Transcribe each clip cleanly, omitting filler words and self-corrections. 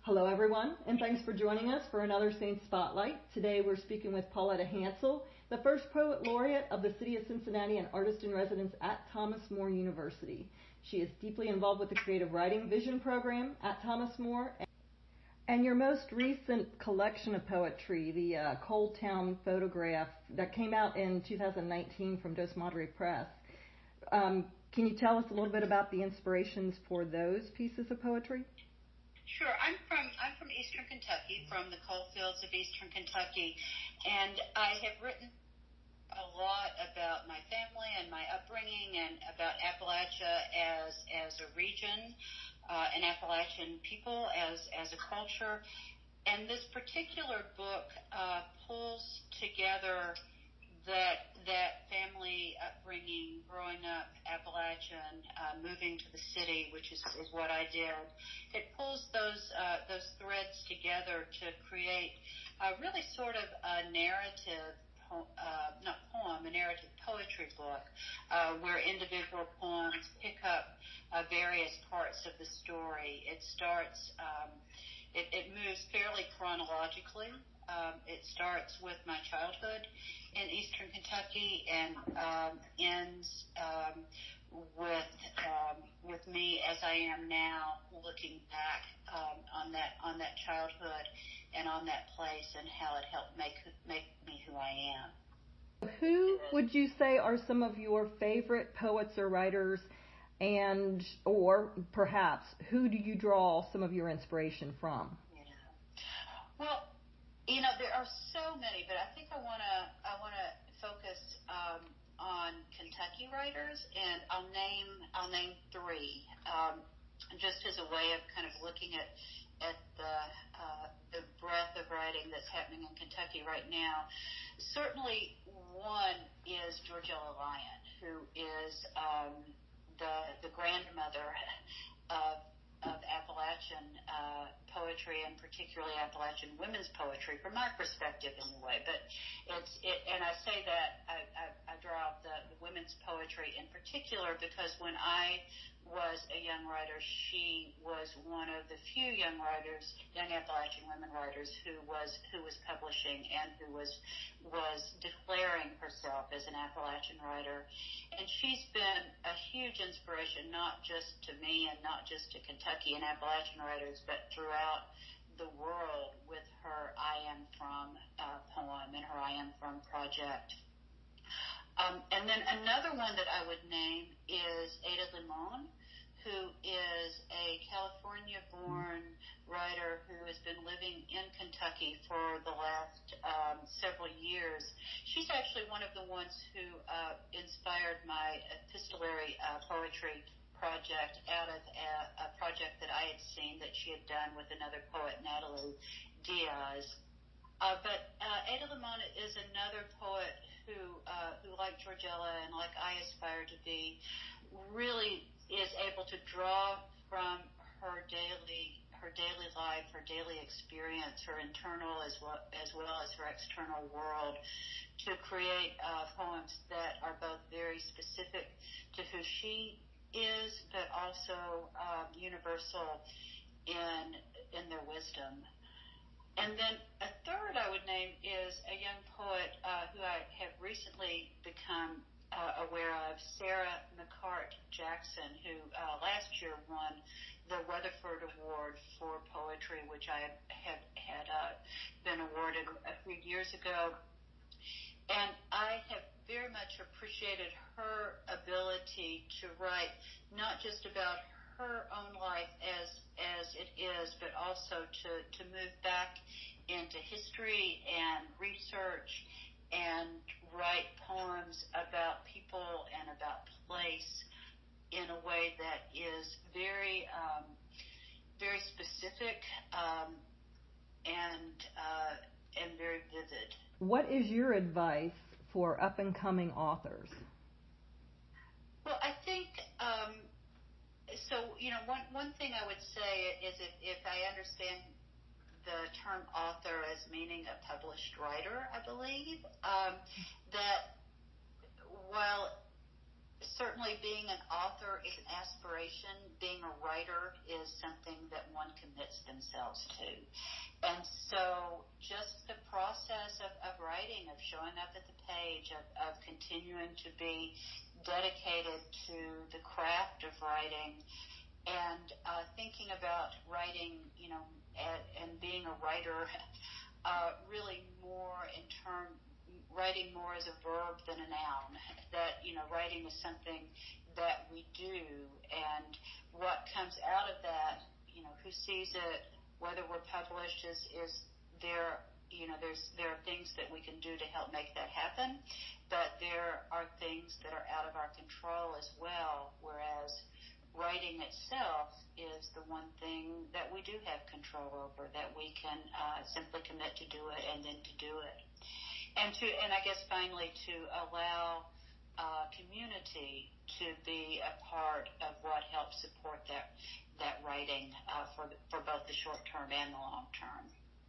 Hello, everyone, and thanks for joining us for another Saint Spotlight. Today we're speaking with Pauletta Hansel, the first Poet Laureate of the City of Cincinnati and Artist in Residence at Thomas More University. She is deeply involved with the Creative Writing Vision Program at Thomas More. And your most recent collection of poetry, the Cold Town photograph that came out in 2019 from Dos Madre Press. Can you tell us a little bit about the inspirations for those pieces of poetry? Sure. I'm from Eastern Kentucky, from the coal fields of Eastern Kentucky, and I have written a lot about my family and my upbringing, and about Appalachia as a region, and Appalachian people as a culture. And this particular book pulls together that family upbringing, growing up Appalachian, moving to the city, which is what I did. It pulls those threads together to create really sort of a narrative, a narrative poetry book, where individual poems pick up various parts of the story. It starts, it moves fairly chronologically. It starts with my childhood in Eastern Kentucky and ends with me as I am now, looking back on that childhood and on that place and how it helped make me who I am. Who would you say are some of your favorite poets or writers, or perhaps who do you draw some of your inspiration from? Yeah. Well, there are so many, but I think I want to focus on Kentucky writers, and I'll name three, just as a way of kind of looking at the breadth of writing that's happening in Kentucky right now. Certainly, one is Georgella Lyon, who is the grandmother of Appalachian poetry, and particularly Appalachian women's poetry, from my perspective anyway. But and I say that I draw out the women's poetry in particular because when I was a young writer, she was one of the few young Appalachian women writers who was publishing and who was declaring herself as an Appalachian writer. And she's been a huge inspiration, not just to me and not just to Kentucky and Appalachian writers, but throughout the world, with her I Am From poem and her I Am From project. And then another one that I would name is Ada Limon, who is a California-born writer who has been living in Kentucky for the last several years. She's actually one of the ones who inspired my epistolary poetry project out of a project that I had seen that she had done with another poet, Natalie Diaz. But Ada Limon is another poet who, like Georgella and like I aspire to be, really is able to draw from her daily life, her daily experience, her internal as well as her external world, to create poems that are both very specific to who she is, but also universal in their wisdom. And then a third I would name is a young poet who I have recently become aware of, Sarah McCart Jackson, who last year won the Weatherford Award for Poetry, which I had been awarded a few years ago. And I have very much appreciated her ability to write not just about her own life as it is, but also to move back into history and research and write poems about people and about place in a way that is very very specific and very vivid. What is your advice for up-and-coming authors? Well, I think one thing I would say is if I understand the term author as meaning a published writer, I believe that while certainly being an author is an aspiration. Being a writer is something that one commits themselves to. And so just the process of writing, of showing up at the page, of continuing to be dedicated to the craft of writing, and thinking about writing, and being a writer, really more writing more as a verb than a noun. That, writing is something that we do, and what comes out of that, who sees it, whether we're published, is there. There are things that we can do to help make that happen, but there are things that are out of our control as well, whereas writing itself is the one thing that we do have control over, that we can simply commit to do it and then to do it. And I guess finally to allow community to be a part of what helps support that writing for both the short term and the long term.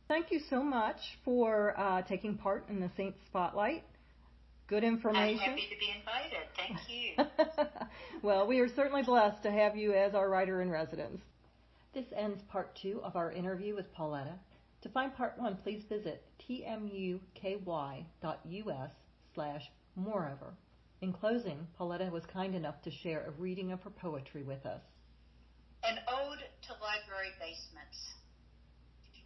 Thank you so much for taking part in the Saint Spotlight. Good information. I'm happy to be invited. Thank you. Well, we are certainly blessed to have you as our writer-in-residence. This ends part 2 of our interview with Pauletta. To find part 1, please visit tmuky.us/moreover. In closing, Pauletta was kind enough to share a reading of her poetry with us. An ode to library basements,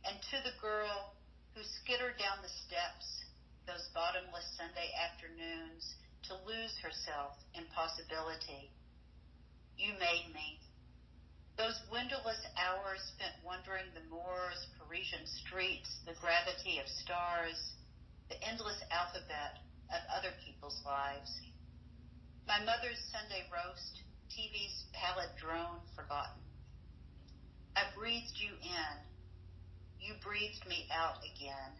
and to the girl who skittered down the steps those bottomless Sunday afternoons to lose herself in possibility. You made me. Those windowless hours spent wandering the moors, Parisian streets, the gravity of stars, the endless alphabet of other people's lives. My mother's Sunday roast, TV's pallid drone forgotten. I breathed you in. You breathed me out again.